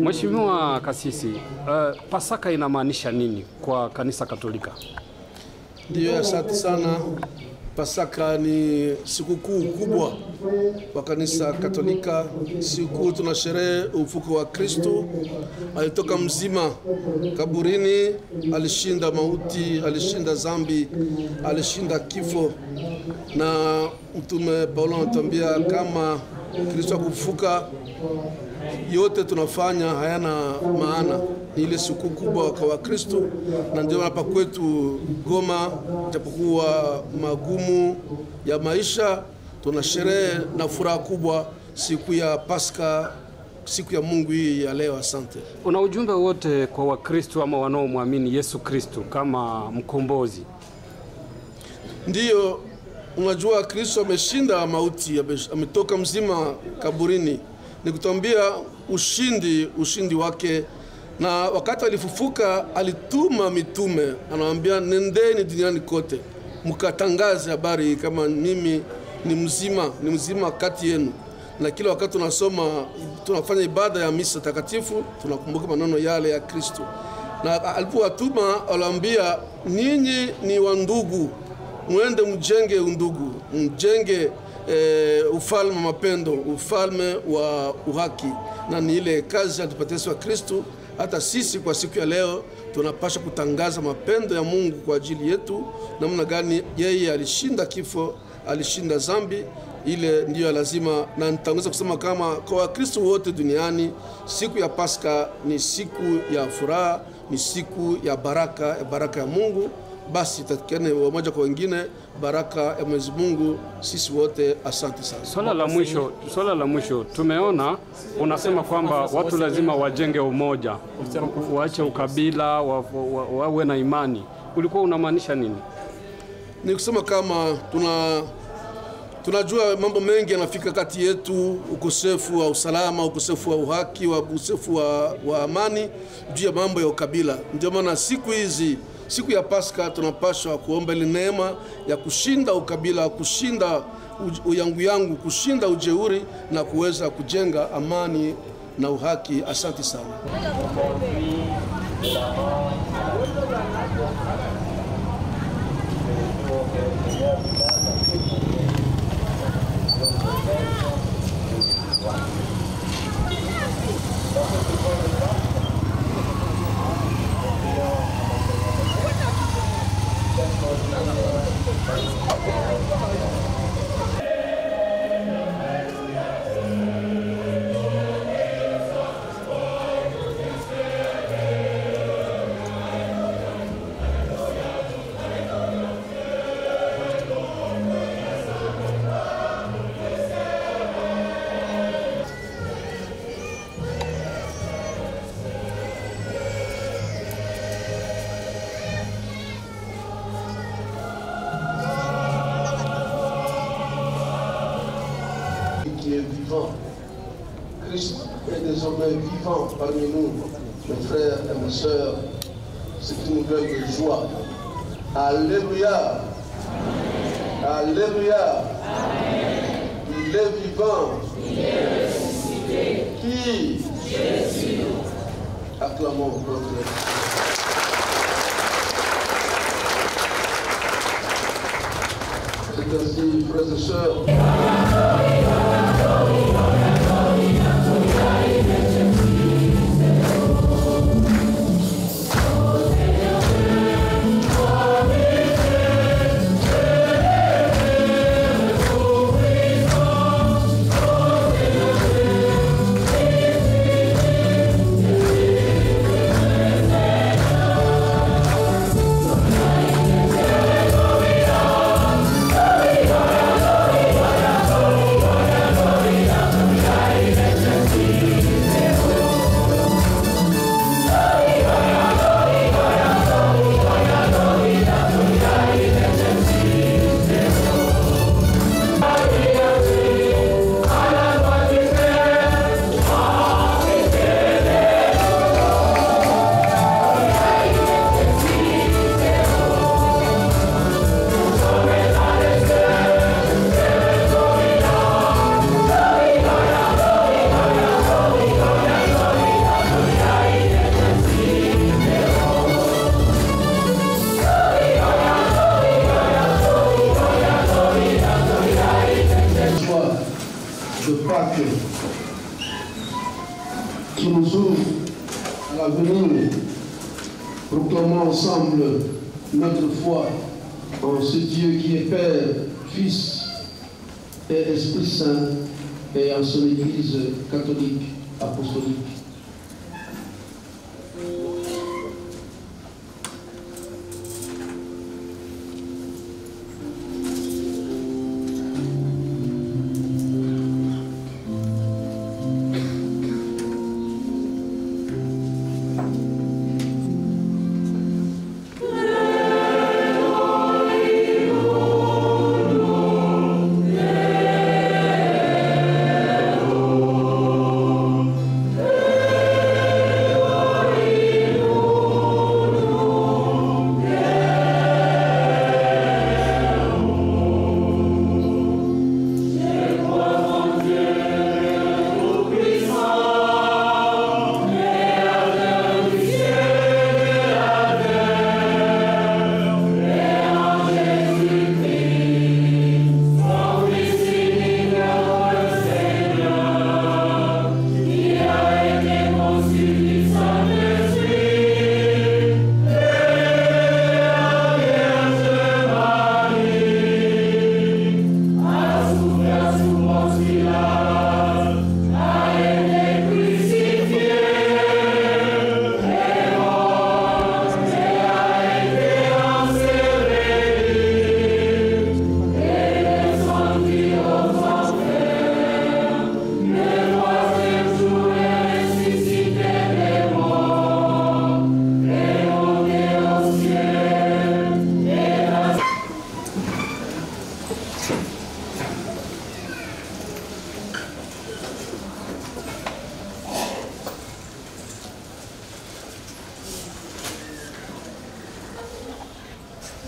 Mheshimiwa Kasisi, Pasaka inamaanisha nini kwa kanisa Katolika? Ndio, asante sana. Pasaka ni sikukuu kubwa kwa kanisa Katolika. Sikukuu tunasherehe ufufuko wa Kristo. Alitoka mzima kaburini, alishinda mauti, alishinda dhambi, alishinda kifo. Na Mtume Paulo anatuambia kama Kristo kufufuka, yote tunafanya hayana maana. Ni ile siku kubwa kwa Wakristo, na ndio hapa kwetu Goma, japokuwa magumu ya maisha, tunasherehe na furaha kubwa siku ya Pasaka, siku ya Mungu hii ya leo. Asante. Una ujumbe wote kwa Wakristo ama wanaomwamini Yesu Kristo kama mkombozi? Ndiyo, unajua Kristo ameshinda mauti, ametoka mzima kaburini. Nikutambia ushindi wake, na wakati alifufuka alituma mitume, anawaambia nendeni duniani kote mkatangaze habari kama mimi ni mzima kati yenu. Na kila wakati tunafanya ibada ya misa takatifu, tunakumbuka maneno yale ya Kristo. Na alipowatuma aliwaambia, ninyi ni wandugu, muende mjenge undugu, mjenge ufalme mapendo, ufalme wa uhaki. Na ni ile kazi atupatia wa Kristo. Hata sisi kwa siku ya leo tunapaswa kutangaza mapendo ya Mungu kwa ajili yetu, namna gani yeye alishinda kifo, alishinda dhambi. Ile ndio lazima, na nitaweza kusema kama kwa Wakristo wote duniani siku ya Pasaka ni siku ya furaha, ni siku ya baraka ya Mungu. Basi tatikane wamoja kwa wengine baraka ya Mwenyezi Mungu sisi wote. Asante sana. Swala la mwisho tumeona unasema kwamba watu lazima wajenge umoja, waache ukabila, wawe na imani. Ulikuwa unamaanisha nini? Ni kusema kama tunajua mambo mengi yanafika kati yetu, ukosefu wa usalama, ukosefu wa uhaki, ukosefu wa amani, juu ya mambo ya ukabila. Ndio maana siku ya Pasaka tunapaswa kuomba ile neema ya kushinda ukabila, kushinda uyangu, kushinda ujeuri, na kuweza kujenga amani na uhaki. Asante sana. Qui est vivant. Christ est désormais vivant parmi nous, mes frères et mes sœurs. C'est une nouvelle de joie. Alléluia. Alléluia. Il est vivant. Il est ressuscité. Qui? Jésus. Acclamons notre Dieu. C'est ainsi, frères et sœurs. qui nous ouvre à l'avenir. Proclamons ensemble notre foi en ce Dieu qui est Père, Fils et Esprit Saint, et en son Église catholique apostolique.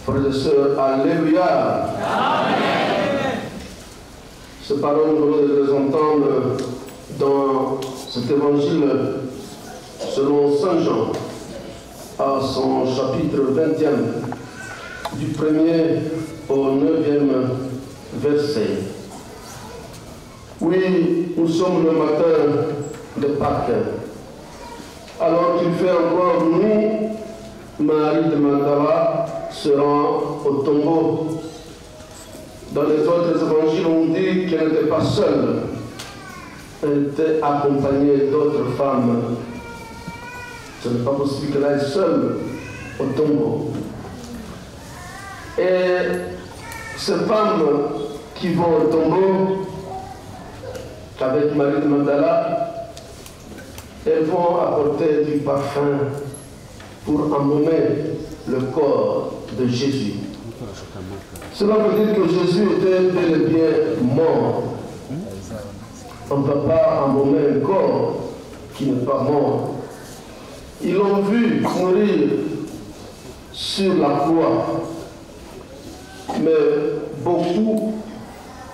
Frères et sœurs, alléluia. Amen. Ces paroles, nous allons les entendre dans cet évangile selon Saint Jean, à son chapitre 20e, du 1er au 9e verset. Oui, nous sommes le matin de Pâques. Alors qu'il fait encore nuit, Marie de Magdala se rend au tombeau. Dans les autres évangiles, on dit qu'elle n'était pas seule. Elle était accompagnée d'autres femmes. Ce n'est pas possible qu'elle aille seule au tombeau. Et ces femmes qui vont au tombeau, avec Marie de Magdala, elles vont apporter du parfum pour embaumer le corps de Jésus. Cela veut dire que Jésus était bel et bien mort. On ne peut pas embaumer un corps qui n'est pas mort. Ils l'ont vu mourir sur la croix. Mais beaucoup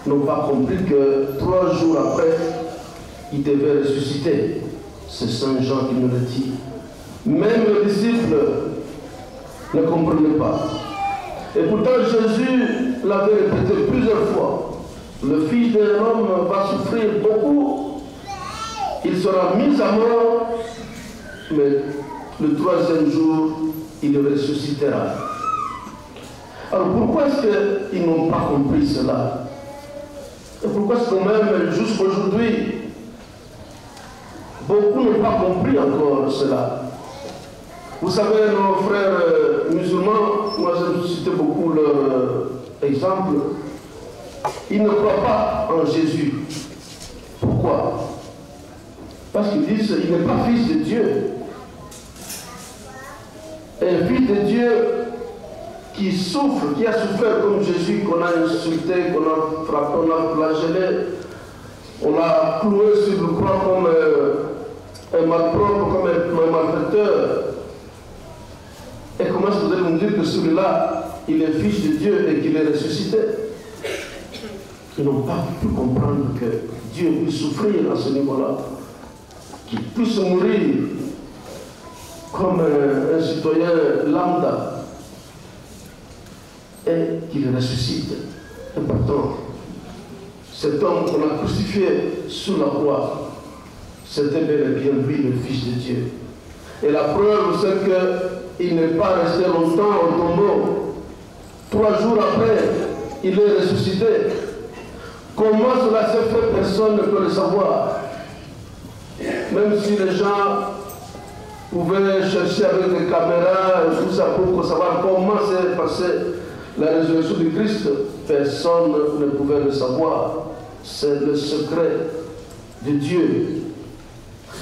n'ont pas compris que 3 jours après, il devait ressusciter. C'est Saint Jean qui nous le dit. Même les disciples ne comprenaient pas. Et pourtant Jésus l'avait répété plusieurs fois. Le Fils de l'homme va souffrir beaucoup. Il sera mis à mort. Mais le 3e jour, il ressuscitera. Alors pourquoi est-ce qu'ils n'ont pas compris cela? Et pourquoi est-ce que même jusqu'aujourd'hui, beaucoup n'ont pas compris encore cela? Vous savez, nos frères musulmans, moi j'aime citer beaucoup leur exemple, ils ne croient pas en Jésus. Pourquoi? Parce qu'ils disent qu'il n'est pas fils de Dieu. Et un fils de Dieu qui souffre, qui a souffert comme Jésus, qu'on a insulté, qu'on a frappé, on a flagellé, on a cloué sur le croix comme un malpropre, comme un malfaiteur. Et comment est-ce que vous allez me dire que celui-là, il est fils de Dieu et qu'il est ressuscité? Ils n'ont pas pu comprendre que Dieu puisse souffrir à ce niveau-là, qu'il puisse mourir comme un citoyen lambda et qu'il ressuscite. Et pourtant, cet homme qu'on a crucifié sous la croix, c'était bel et bien lui, le Fils de Dieu. Et la preuve, c'est qu'il n'est pas resté longtemps au tombeau. 3 jours après, il est ressuscité. Comment cela s'est fait, personne ne peut le savoir. Même si les gens pouvaient chercher avec des caméras et tout ça pour savoir comment s'est passée la résurrection du Christ, personne ne pouvait le savoir. C'est le secret de Dieu.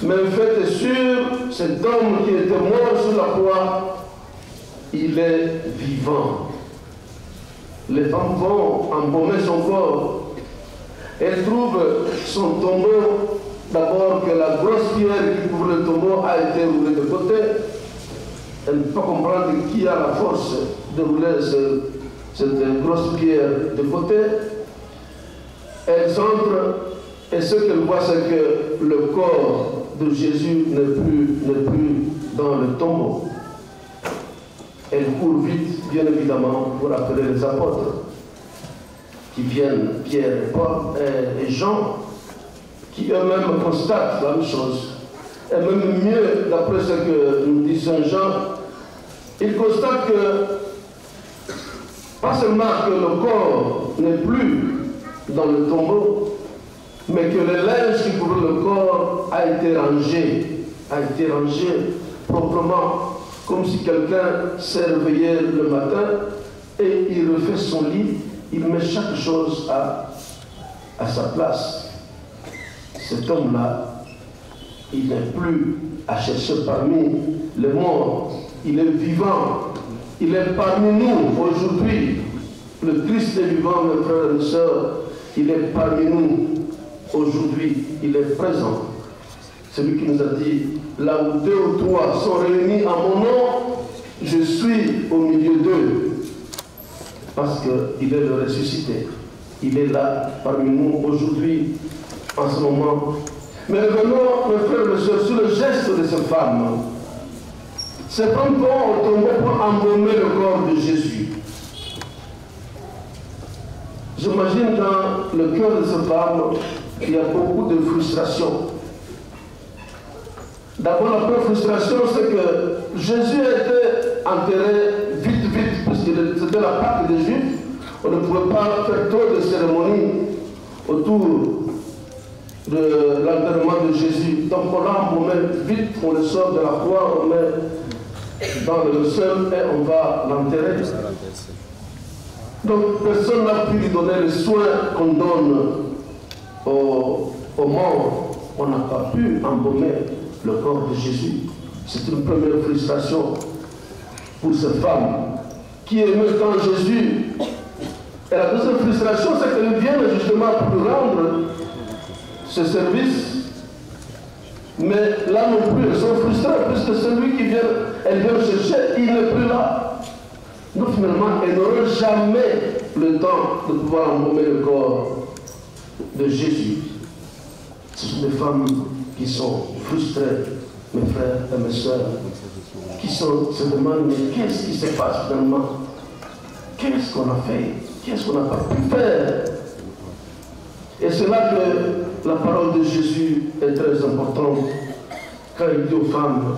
Mais le fait est sûr, cet homme qui était mort sur la croix, il est vivant. Les femmes vont embaumer son corps. Elles trouvent son tombeau. D'abord que la grosse pierre qui couvre le tombeau a été roulée de côté. Elle ne peut pas comprendre qui a la force de rouler cette grosse pierre de côté. Elles entrent et ce qu'elles voient, c'est que le corps de Jésus n'est plus dans le tombeau. Elles courent vite, bien évidemment, pour appeler les apôtres qui viennent, Pierre et Jean, qui eux-mêmes constatent la même chose. Et même mieux, d'après ce que nous dit Saint Jean, ils constatent que, pas seulement que le corps n'est plus dans le tombeau, mais que le linge qui couvre le corps a été rangé proprement, comme si quelqu'un s'est réveillé le matin et il refait son lit, il met chaque chose à sa place. Cet homme-là, il n'est plus à chercher parmi les morts. Il est vivant. Il est parmi nous aujourd'hui. Le Christ est vivant, mes frères et mes sœurs. Il est parmi nous aujourd'hui. Il est présent. Celui qui nous a dit, là où 2 ou 3 sont réunis en mon nom, je suis au milieu d'eux. Parce qu'il est le ressuscité. Il est là parmi nous aujourd'hui, en ce moment. Mais revenons, mes frères et mes sœurs, sur le geste de cette femme. Cette femme vont au tombeau pour embaumer le corps de Jésus. J'imagine dans le cœur de cette femme, il y a beaucoup de frustration. D'abord, la première frustration, c'est que Jésus a été enterré vite, puisque c'était la Pâque des Juifs. On ne pouvait pas faire trop de cérémonies autour de l'enterrement de Jésus. Donc on l'embaumé vite, on le sort de la croix, on met dans le sol et on va l'enterrer. Donc personne n'a pu lui donner le soin qu'on donne aux morts. On n'a pas pu embaumer le corps de Jésus. C'est une première frustration pour cette femme qui aimait tant Jésus. Et la deuxième frustration, c'est qu'elle vient justement pour rendre ce service. Mais là non plus, elles sont frustrées, puisque celui qui vient, elle vient chercher, il n'est plus là. Donc finalement, elles n'auront jamais le temps de pouvoir embaumer le corps de Jésus. Ce sont des femmes qui sont frustrées, mes frères et mes sœurs, qui se demandent, mais qu'est-ce qui se passe finalement? Qu'est-ce qu'on a fait? Qu'est-ce qu'on n'a pas pu faire? Et c'est là que la parole de Jésus est très importante. Quand il dit aux femmes,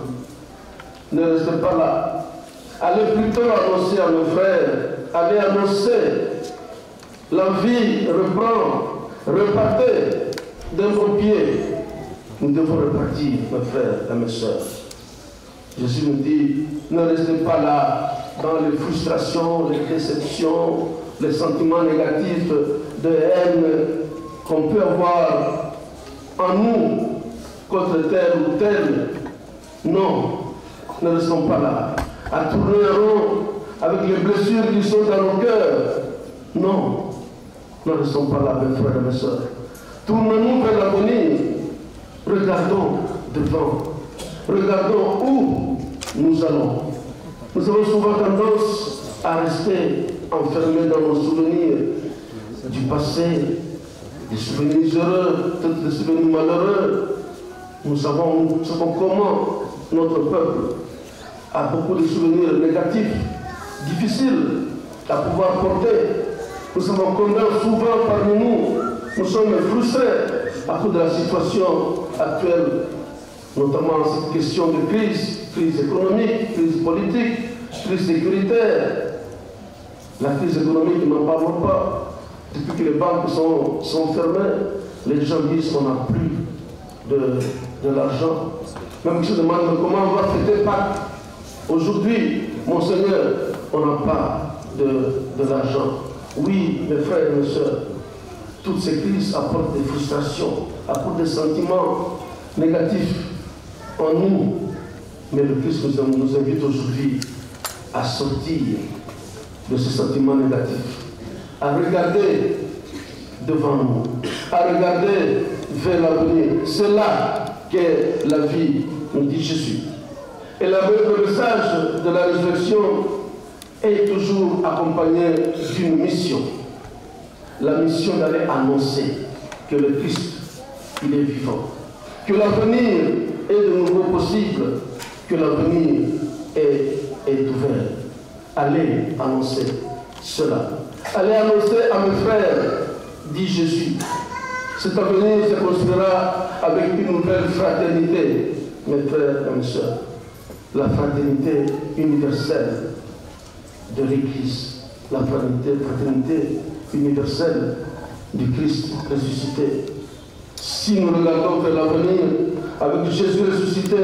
ne restez pas là. Allez plutôt annoncer à nos frères, allez annoncer. La vie reprend, repartez de vos pieds. Nous devons repartir, mes frères et mes sœurs. Jésus nous dit, ne restez pas là dans les frustrations, les déceptions, les sentiments négatifs de haine qu'on peut avoir en nous contre tel ou tel. Non, ne restons pas là, à tourner en rond avec les blessures qui sont dans nos cœurs. Non, ne restons pas là, mes frères et mes sœurs. Tournons-nous vers l'avenir. Regardons devant. Regardons où nous allons. Nous avons souvent tendance à rester enfermés dans nos souvenirs du passé, des souvenirs heureux, peut-être des souvenirs malheureux. Nous savons comment notre peuple a beaucoup de souvenirs négatifs, difficiles à pouvoir porter. Nous savons combien souvent parmi nous, nous sommes frustrés à cause de la situation actuelle, notamment cette question de crise économique, crise politique, crise sécuritaire. La crise économique, n'en parlons pas. Depuis que les banques sont fermées, les gens disent qu'on n'a plus de l'argent. Même si je demande comment on va fêter Pâques. Aujourd'hui, mon Seigneur, on n'a pas de l'argent. Oui, mes frères et mes sœurs, toutes ces crises apportent des frustrations, apportent des sentiments négatifs en nous. Mais le Christ nous invite aujourd'hui à sortir de ces sentiments négatifs, à regarder devant nous, à regarder vers l'avenir. C'est là qu'est la vie, nous dit Jésus. Et le message de la résurrection est toujours accompagné d'une mission. La mission d'aller annoncer que le Christ, il est vivant, que l'avenir est de nouveau possible, que l'avenir est ouvert. Allez annoncer cela. Allez annoncer à mes frères, dit Jésus. Cet avenir se construira avec une nouvelle fraternité, mes frères et mes sœurs. La fraternité universelle de l'Église, la fraternité universelle du Christ ressuscité. Si nous regardons vers l'avenir avec Jésus ressuscité,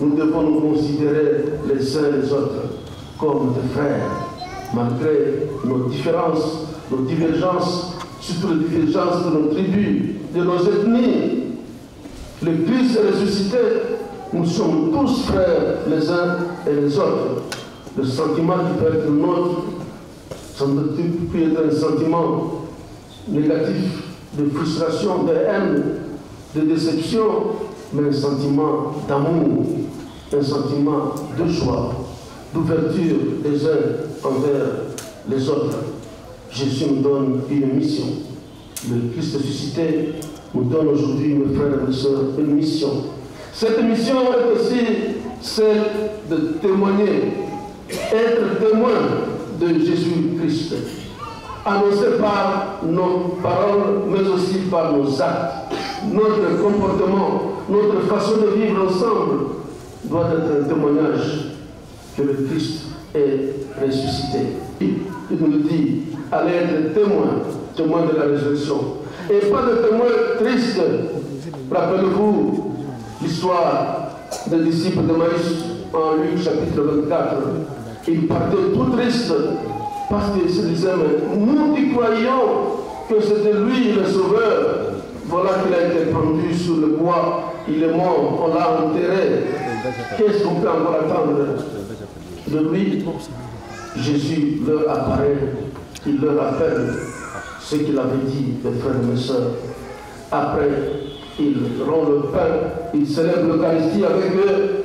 nous devons nous considérer les uns les autres comme des frères, malgré nos différences, nos divergences, surtout les divergences de nos tribus, de nos ethnies. Le Christ est ressuscité, nous sommes tous frères les uns et les autres. Le sentiment qui peut être le nôtre, ça ne peut plus être un sentiment négatif, de frustration, de haine, de déception, mais un sentiment d'amour, un sentiment de joie, d'ouverture des uns envers les autres. Jésus nous donne une mission. Le Christ ressuscité nous donne aujourd'hui, mes frères et mes sœurs, une mission. Cette mission est aussi celle de témoigner, être témoin de Jésus-Christ. Annoncé par nos paroles, mais aussi par nos actes. Notre comportement, notre façon de vivre ensemble doit être un témoignage que le Christ est ressuscité. Il nous dit, allez être témoin de la résurrection. Et pas de témoin triste. Rappelez-vous l'histoire des disciples de Maïs en Luc chapitre 24. Ils partaient tout tristes parce qu'ils se disaient, mais nous qui croyions que c'était lui le sauveur, voilà qu'il a été pendu sur le bois, il est mort, on l'a enterré. Qu'est-ce qu'on peut encore attendre de lui? Jésus leur apparaît, il leur rappelle ce qu'il avait dit, mes frères et mes sœurs. Après, il rend le pain, il célèbre l'Eucharistie avec eux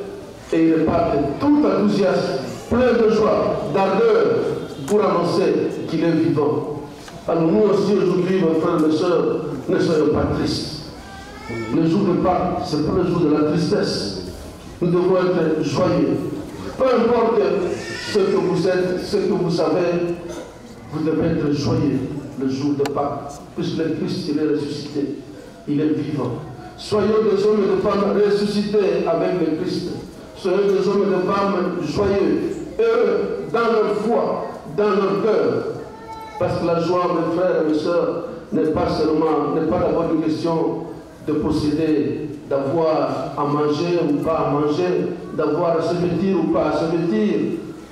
et il repart tout enthousiaste, plein de joie, d'ardeur pour annoncer qu'il est vivant. Alors nous aussi aujourd'hui, mes frères et mes sœurs, ne soyons pas tristes. Le jour de Pâques, ce n'est pas le jour de la tristesse. Nous devons être joyeux. Peu importe ce que vous êtes, ce que vous savez, vous devez être joyeux le jour de Pâques, puisque le Christ, il est ressuscité, il est vivant. Soyons des hommes et des femmes ressuscités avec le Christ. Soyons des hommes et des femmes joyeux, heureux dans leur foi, dans leur cœur. Parce que la joie, mes frères et mes sœurs, n'est pas d'avoir une question de posséder, d'avoir à manger ou pas à manger, d'avoir à se vêtir ou pas à se vêtir.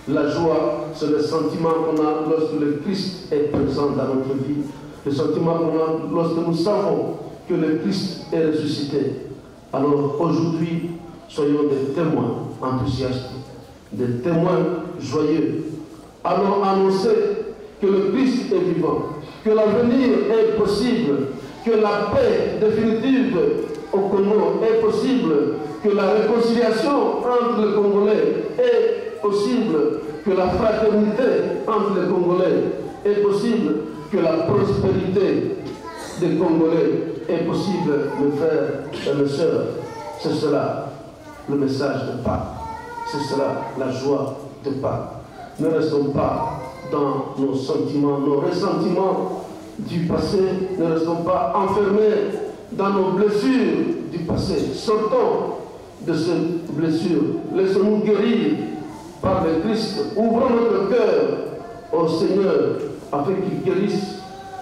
La joie, c'est le sentiment qu'on a lorsque le Christ est présent dans notre vie. Le sentiment qu'on a lorsque nous savons que le Christ est ressuscité. Alors aujourd'hui, soyons des témoins enthousiastes, des témoins joyeux. Allons annoncer que le Christ est vivant, que l'avenir est possible, que la paix définitive au Congo est possible, que la réconciliation entre les Congolais est possible, que la fraternité entre les Congolais est possible, que la prospérité des Congolais est possible, mes frères et mes sœurs. C'est cela le message de Pâques. C'est cela la joie de Pâques. Ne restons pas dans nos sentiments, nos ressentiments du passé. Ne restons pas enfermés dans nos blessures du passé. Sortons de ces blessures. Laissons-nous guérir par le Christ. Ouvrons notre cœur au Seigneur afin qu'il guérisse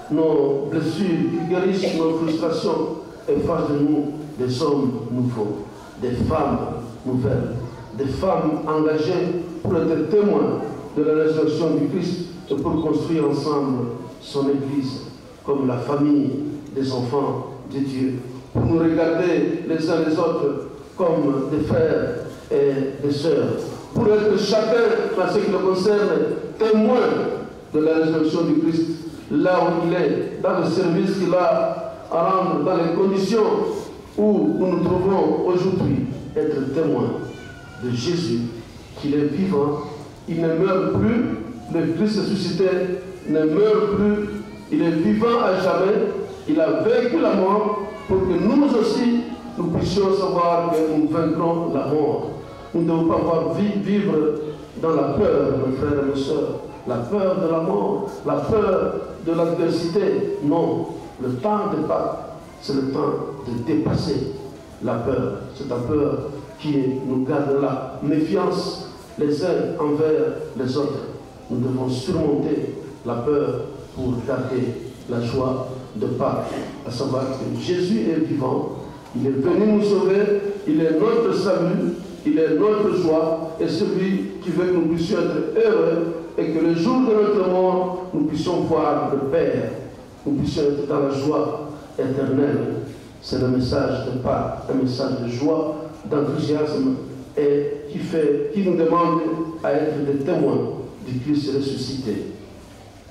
nos blessures, qu'il guérisse nos frustrations et fasse de nous des hommes nouveaux, des femmes nouvelles, des femmes engagées pour être témoins de la résurrection du Christ et pour construire ensemble son Église comme la famille des enfants de Dieu. Pour nous regarder les uns les autres comme des frères et des sœurs. Pour être chacun, en ce qui le concerne, témoin de la résurrection du Christ, là où il est, dans le service qu'il a à rendre, dans les conditions où nous nous trouvons aujourd'hui, être témoin de Jésus, qu'il est vivant, il ne meurt plus, le Christ ressuscité ne meurt plus, il est vivant à jamais, il a vaincu la mort pour que nous aussi, nous puissions savoir que nous vaincrons la mort. Nous ne devons pas vivre dans la peur, mes frères et mes sœurs, la peur de la mort, la peur de l'adversité. Non, le temps de Pâques, c'est le temps de dépasser la peur. C'est la peur qui nous garde la méfiance les uns envers les autres. Nous devons surmonter la peur pour garder la joie de Pâques, à savoir que Jésus est vivant, il est venu nous sauver, il est notre salut, il est notre joie, et celui qui veut que nous puissions être heureux et que le jour de notre mort, nous puissions voir le Père, nous puissions être dans la joie éternelle. C'est le message de Pâques, un message de joie, d'enthousiasme, et qui nous demande à être des témoins du Christ ressuscité.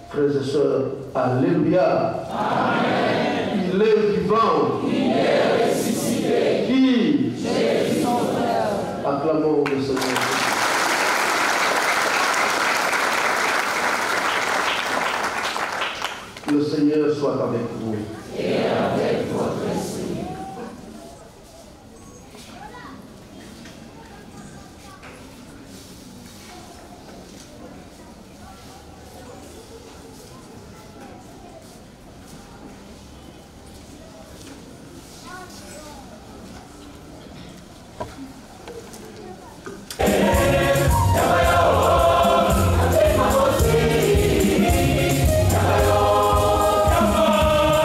Frères et sœurs, alléluia. Amen. Il est vivant. Il est ressuscité. Qui? Jésus son frère. Acclamons le Seigneur. Le Seigneur soit avec vous. Et avec votre esprit. Come on!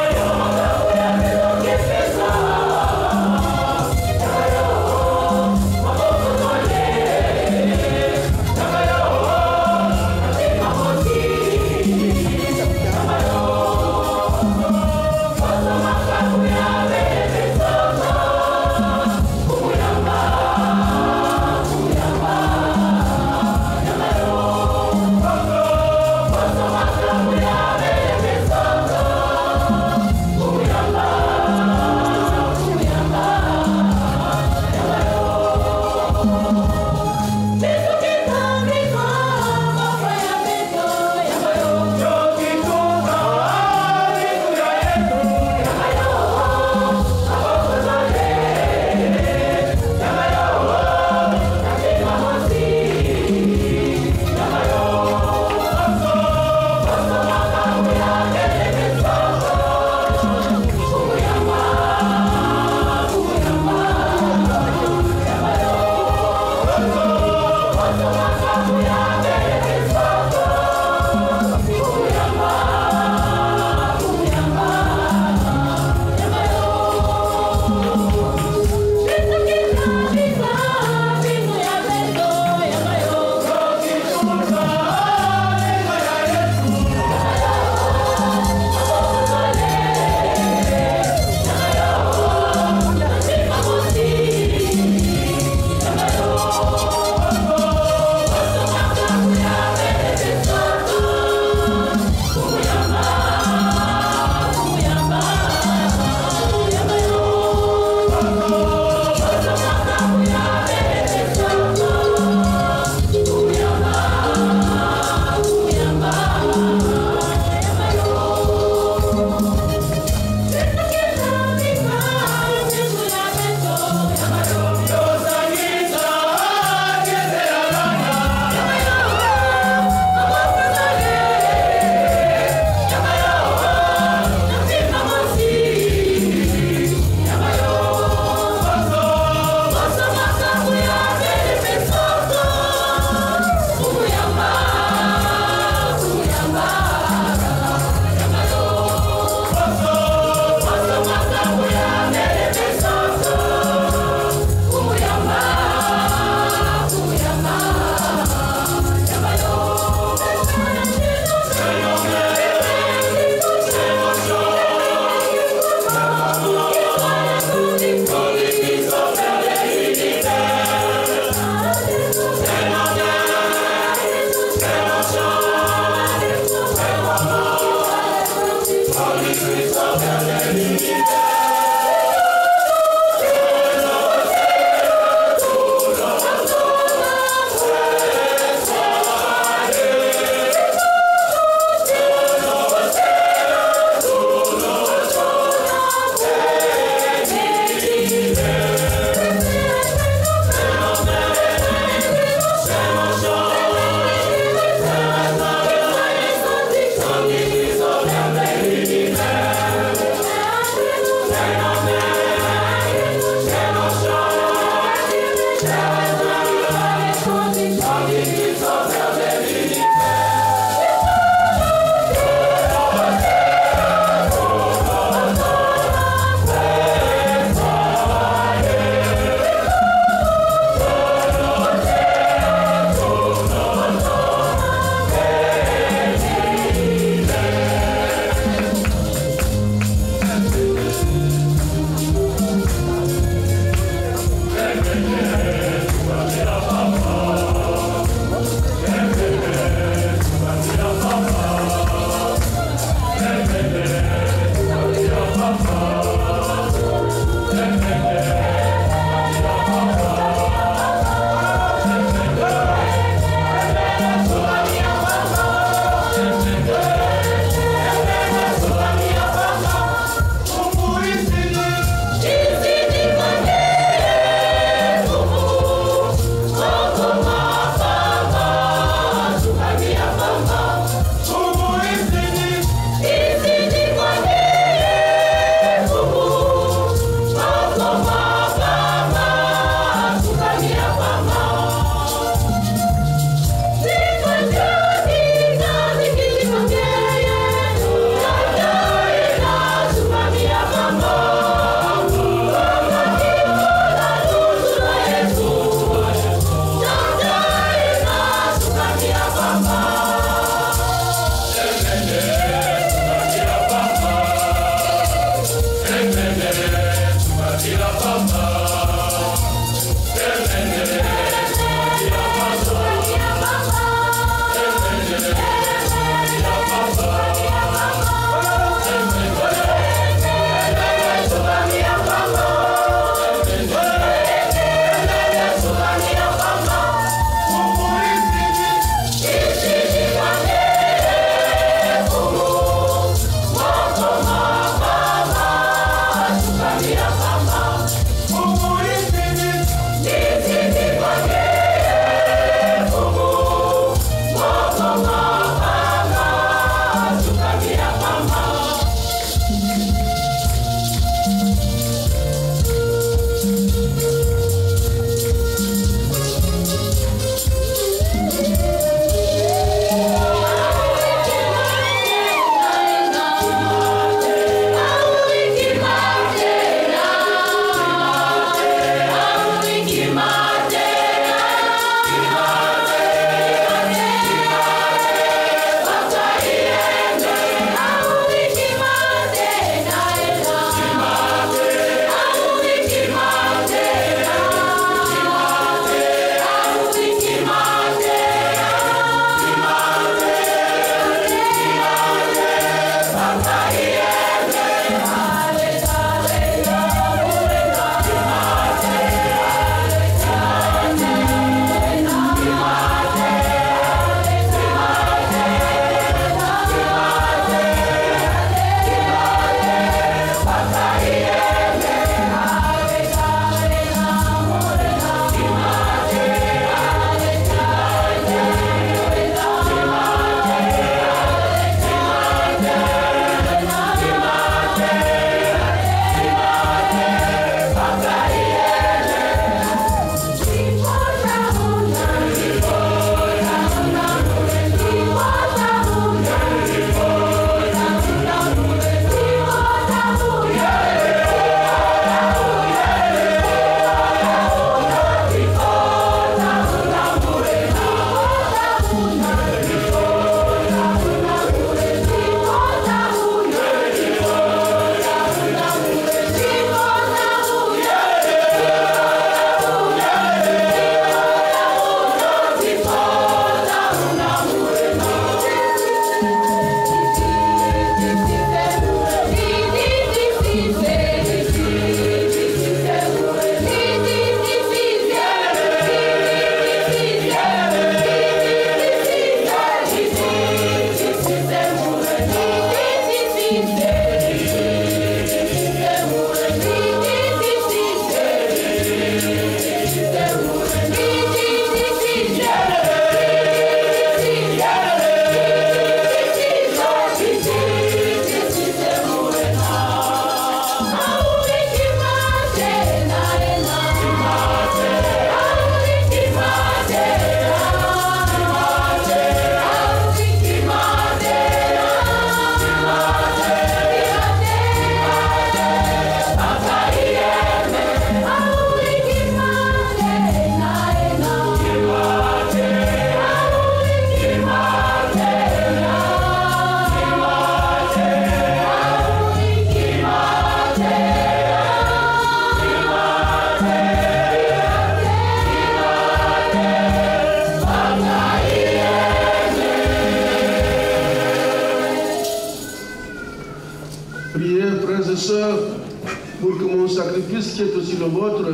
sacrifice qui est aussi le vôtre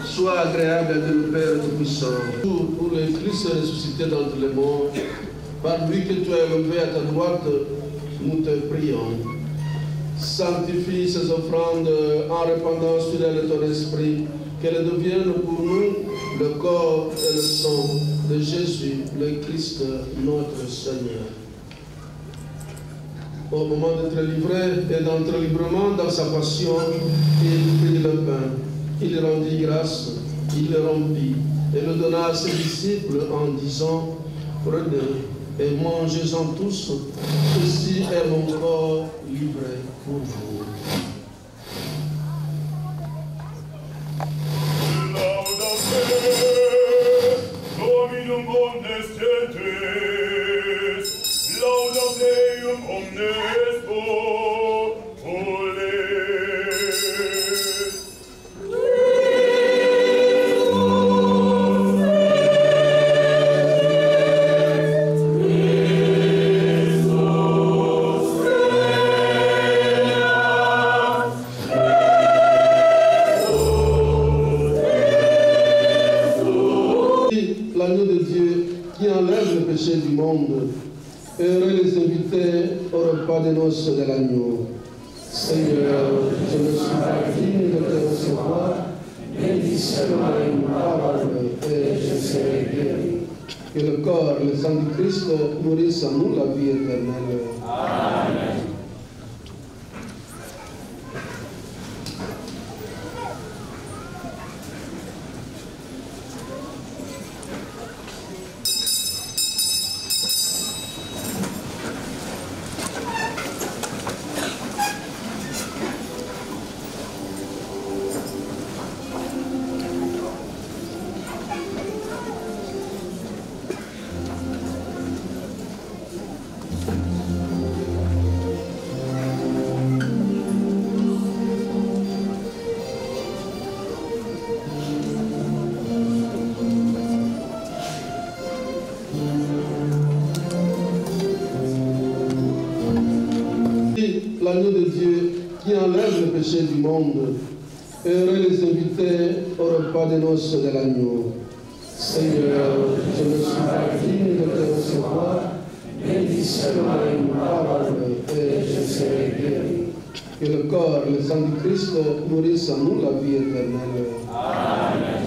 soit agréable à Dieu le Père Tout-Puissant. Pour le Christ ressuscité d'entre les morts, par lui que tu as élevé à ta droite, nous te prions. Sanctifie ces offrandes en répandant sur elles ton esprit, qu'elles deviennent pour nous le corps et le sang de Jésus, le Christ, notre Seigneur. Au moment d'être livré et d'entrer librement dans sa passion, il prit le pain, il rendit grâce, il le rompit et le donna à ses disciples en disant: prenez et mangez-en tous, ceci est mon corps livré pour vous. Dominum omnes gentes, laudam Deum omnes popules. L'agneau de Dieu qui enlève le péché du monde. Heureux les invités au repas des noces de l'agneau. Seigneur, je ne suis pas digne de te recevoir, mais dis seulement une parole et je serai guéri. Que le corps et le sang du Christ nourrissent en nous la vie éternelle. Amen. L'agneau de Dieu qui enlève le péché du monde. Heureux les invités au repas des noces de l'agneau. Seigneur, je ne suis pas digne de te recevoir, mais dis seulement une parole et je serai guéri. Que le corps et le sang du Christ nourrissent en nous la vie éternelle. Amen.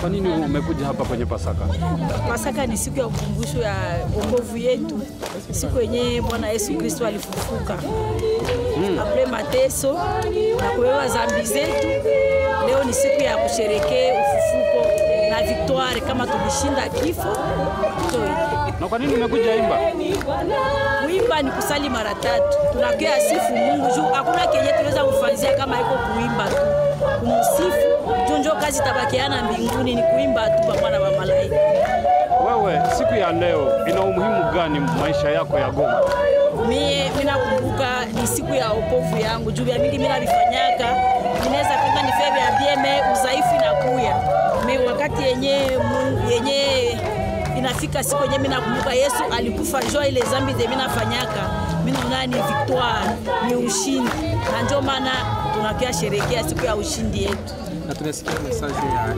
Kwa nini umekuja hapa kwenye Pasaka? Pasaka ni siku ya ukumbusho ya wokovu yetu, siku yenyewe Bwana Yesu Kristo alifufuka apre mateso na kubeba dhambi zetu. Leo ni siku ya kusherekea ufufuko na victoire, kama tulishinda kifo. Na kwa nini umekuja imba? Kuimba ni kusali mara 3. Tunakia sifu Mungu juu hakuna kenye tunaweza kufanyia kama iko kuimba tu. Kumsifu junjo kazi tabakiana mbinguni ni kuimba tu pamoja na malaika. Wewe siku ya leo ina umuhimu gani maisha yako ya Goma? Mimi nakumbuka ni siku ya wokovu yangu. Juu ya mingi mimi navifanyaka. Ninaweza penda ni febe ya bieme udhaifu na kuya. Mimi wakati yenye inafika siku yenye mimi nakumbuka Yesu alikufa jua ile dhambi mimi nafanyaka. Mimi naona ni victoire, ni ushindi. Na ndio maana tunakia sherekea siku ya ushindi yetu. Na tunasikia message ya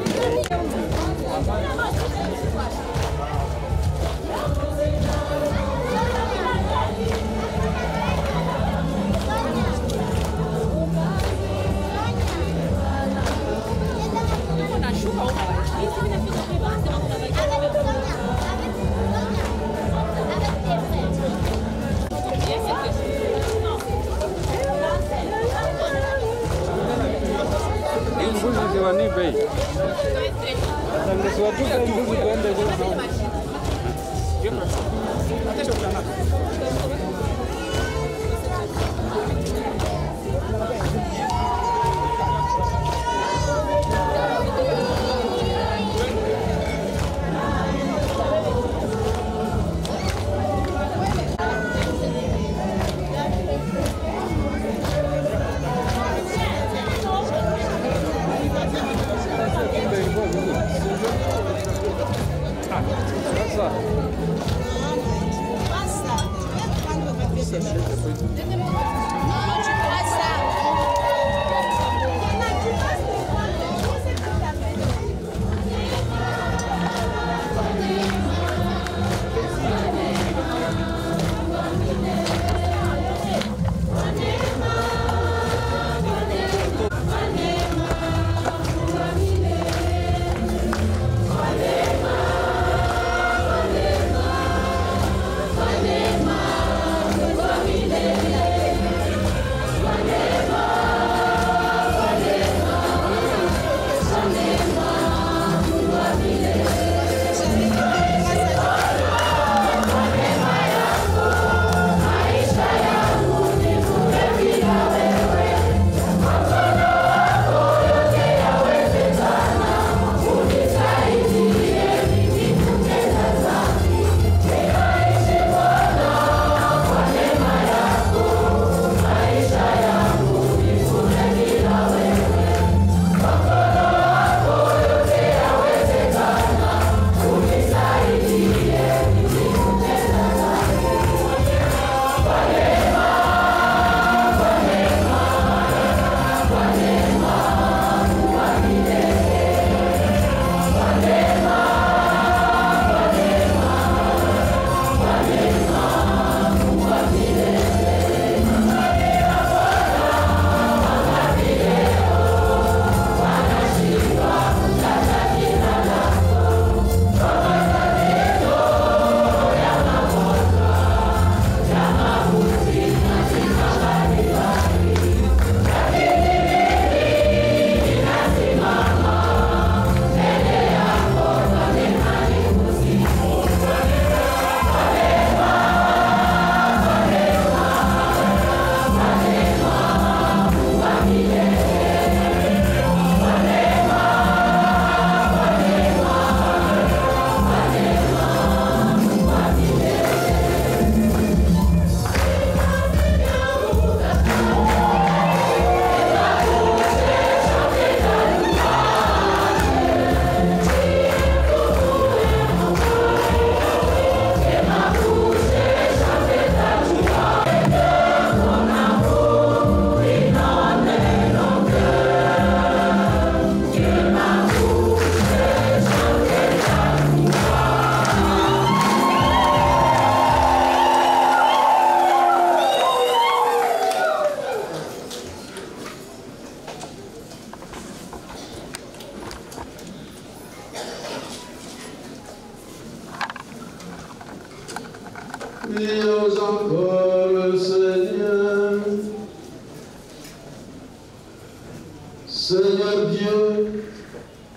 Seigneur Dieu,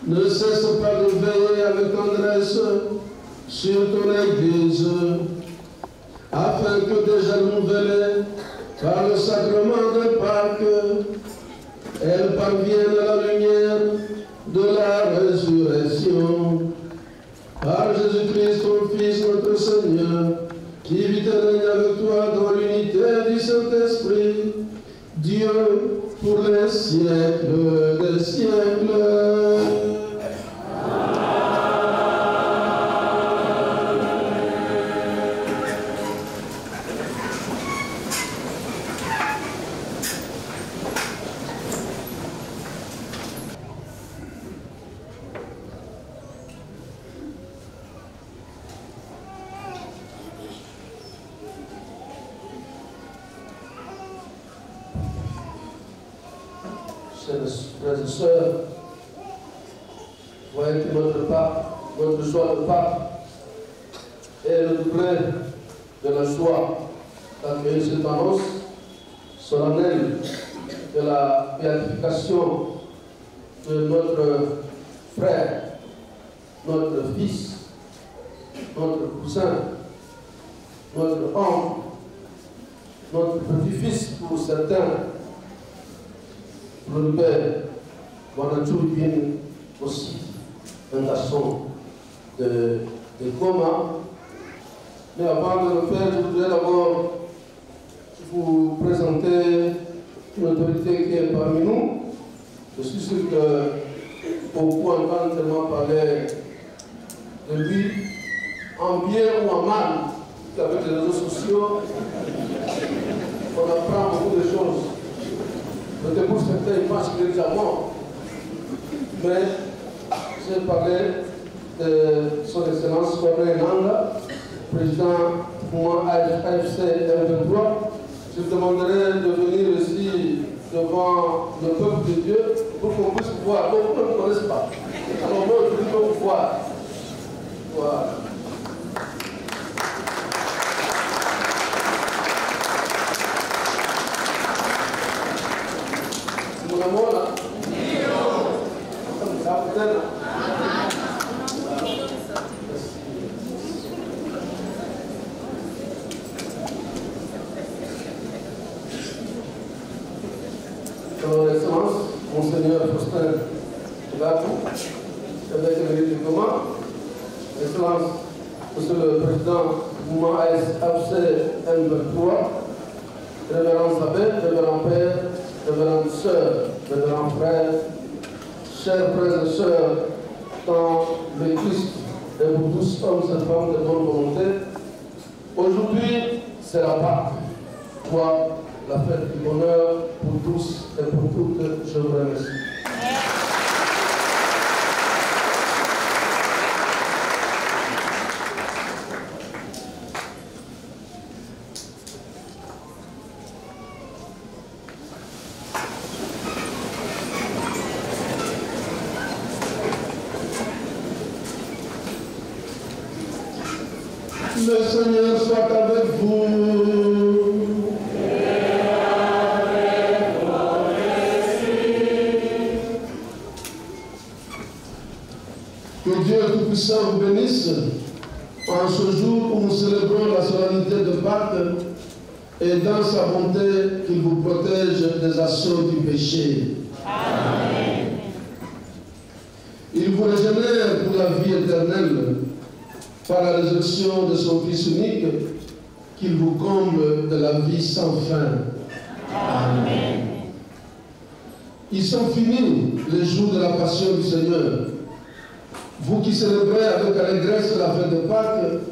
ne cesse pas de veiller avec tendresse sur ton Église, afin que déjà renouvelée par le sacrement de Pâques, elle parvienne à la lumière de la résurrection. Par Jésus-Christ, ton Fils, notre Seigneur, qui vit et règne avec toi dans l'unité du Saint-Esprit, Dieu pour les siècles des siècles. Frères et sœurs, voyez que notre Pâques, notre joie de Pâques est le doublé de la joie d'accueillir cette annonce solennelle de la béatification de notre frère, notre fils, notre cousin, notre oncle, notre petit-fils pour certains. Le père Bonaventure vient aussi un garçon de coma. Mais avant de le faire, je voudrais d'abord vous présenter une autorité qui est parmi nous. Je suis sûr que beaucoup entendent tellement parler de lui, en bien ou en mal, qu'avec les réseaux sociaux, on apprend beaucoup de choses. Peut-être pour certains, ils pensent qu'il est déjà mort. Mais j'ai parlé de son Excellence Corneille Nangaa, président du mouvement AFC M23. Je vous demanderai de venir ici devant le peuple de Dieu pour qu'on puisse voir. Donc, on ne me connaisse pas. Alors, moi, je veux vous voir. Voilà. Unamwona? Ndio. Sababu tena. Son Excellence, Monseigneur Faustin Gabou, évêque émérite du Goma, Excellence, Monsieur le Président du mouvement AFC M23, Révérend Abbé, Révérend Père, Révérendes sœurs, révérends frères, chers frères et sœurs dans le Christ et pour tous hommes et femmes de bonne volonté, aujourd'hui c'est la Pâques, soit la fête du bonheur pour tous et pour toutes. Je vous remercie. Le Seigneur soit avec vous. Et avec ton esprit. Que Dieu Tout-Puissant vous bénisse en ce jour où nous célébrons la solennité de Pâques et dans sa bonté qu'il vous protège des assauts du péché. Amen. Il vous régénère pour la vie éternelle par la résurrection de son Fils unique, qu'il vous comble de la vie sans fin. Amen. Ils sont finis les jours de la passion du Seigneur. Vous qui célébrez avec allégresse la fête de Pâques,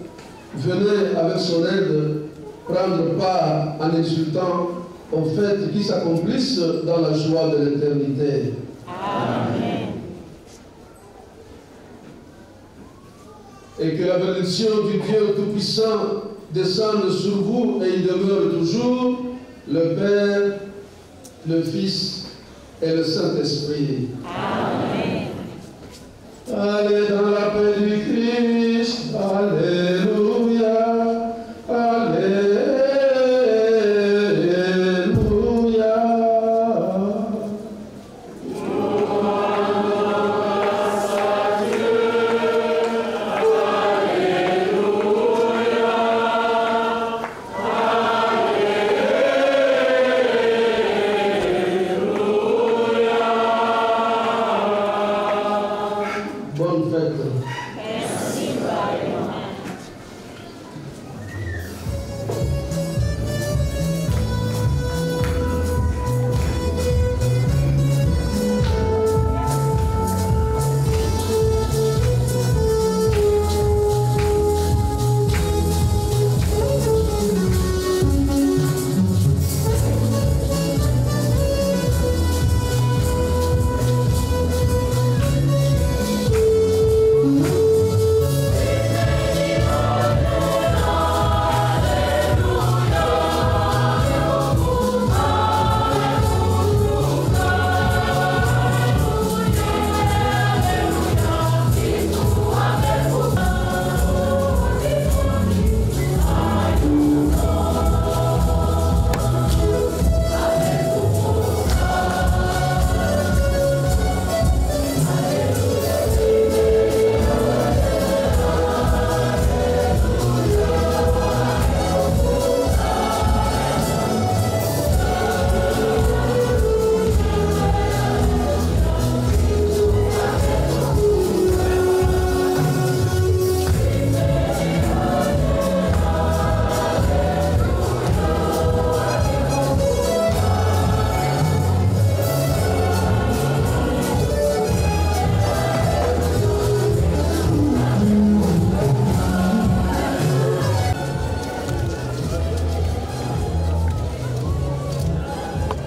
venez avec son aide prendre part en exultant aux fêtes qui s'accomplissent dans la joie de l'éternité. Amen. Et que la bénédiction du Dieu Tout-Puissant descende sur vous et y demeure toujours, le Père, le Fils et le Saint-Esprit. Amen. Allez dans la paix du Christ. Alléluia. Alléluia. Alléluia.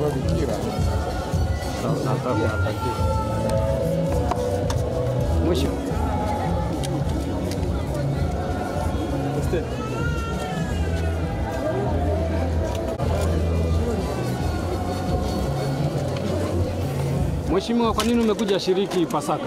kwa bikira. Mwisho. Mheshimiwa, kwa nini umekuja shiriki Pasaka?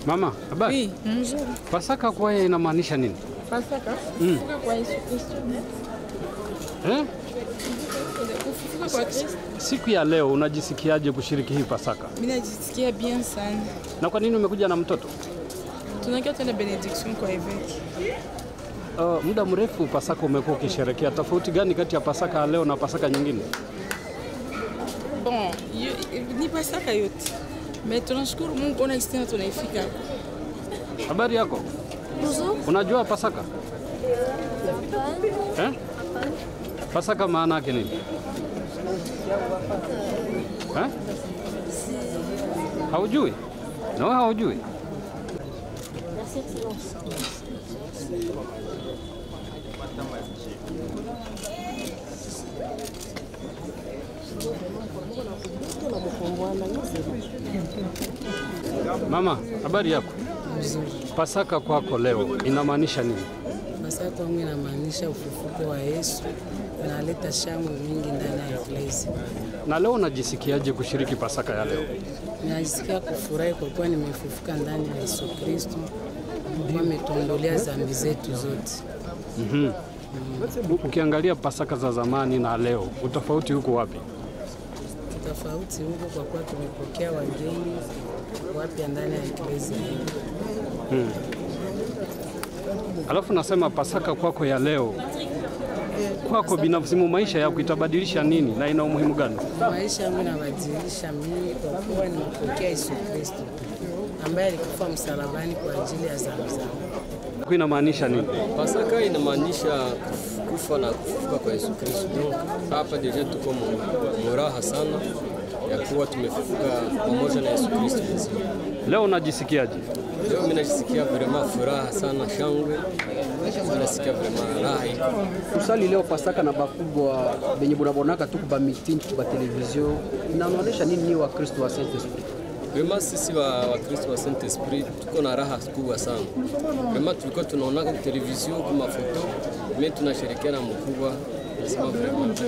Mama, habari? Nzuri. Pasaka kwa yeye inamaanisha nini? Pasaka? Kufufuka kwa Yesu Kristo. Kufufuka kwa Kristo. Siku ya leo unajisikiaje kushiriki hii Pasaka? Mimi najisikia bien sana. Na kwa nini umekuja na mtoto? Tunakia tena benediction kwa eveki. Muda mrefu Pasaka umekuwa ukisherehekea. Tofauti gani kati ya Pasaka leo na Pasaka nyingine? Bon, ni Pasaka yote. Mais tunashukuru Mungu kuona tena tunaifika. Habari yako? Unajua Pasaka? Pasaka maana yake nini? Haujui? Na wewe haujui? Mama, habari yako? Pasaka kwako leo inamaanisha nini? Pasaka kwangu inamaanisha ufufuko wa Yesu, unaleta shangwe mingi ndani ya Eklezia. Na leo unajisikiaje kushiriki Pasaka ya leo? Ninajisikia kufurahi kwa kuwa nimefufuka ndani ya Yesu Kristo, ametuondolea dhambi zetu zote. Ukiangalia Pasaka za zamani na leo, utofauti huko wapi? Tofauti huko kwa kuwa tumepokea wageni wapya ndani ya Eklezia. Alafu nasema Pasaka kwako ya leo, kwako binafsi maisha yako itabadilisha nini na ina umuhimu gani? Maisha yangu inabadilisha mimi kwa kuwa nimepokea Yesu Kristo ambaye alikufa msalabani kwa ajili ya dhambi zangu. Kwa inamaanisha nini? Pasaka inamaanisha kufa na kufufuka kwa Yesu Kristo. Hapa deja tuko muraha sana ya kuwa tumefufuka pamoja na Yesu Kristo. Leo unajisikiaje? Leo mimi najisikia vraiment furaha sana, shangwe. Nasikia vraiment raha iko. Kusali leo Pasaka na bakubwa benye bunabonaka tu kuba meeting kuba television. Inaonyesha nini wa Kristo wa Saint Esprit? Vraiment sisi wa Kristo wa Saint Esprit tuko na raha kubwa sana. Vraiment tulikuwa tunaona kwa television kwa mafoto, mimi tunashirikiana mkubwa. Nasema vraiment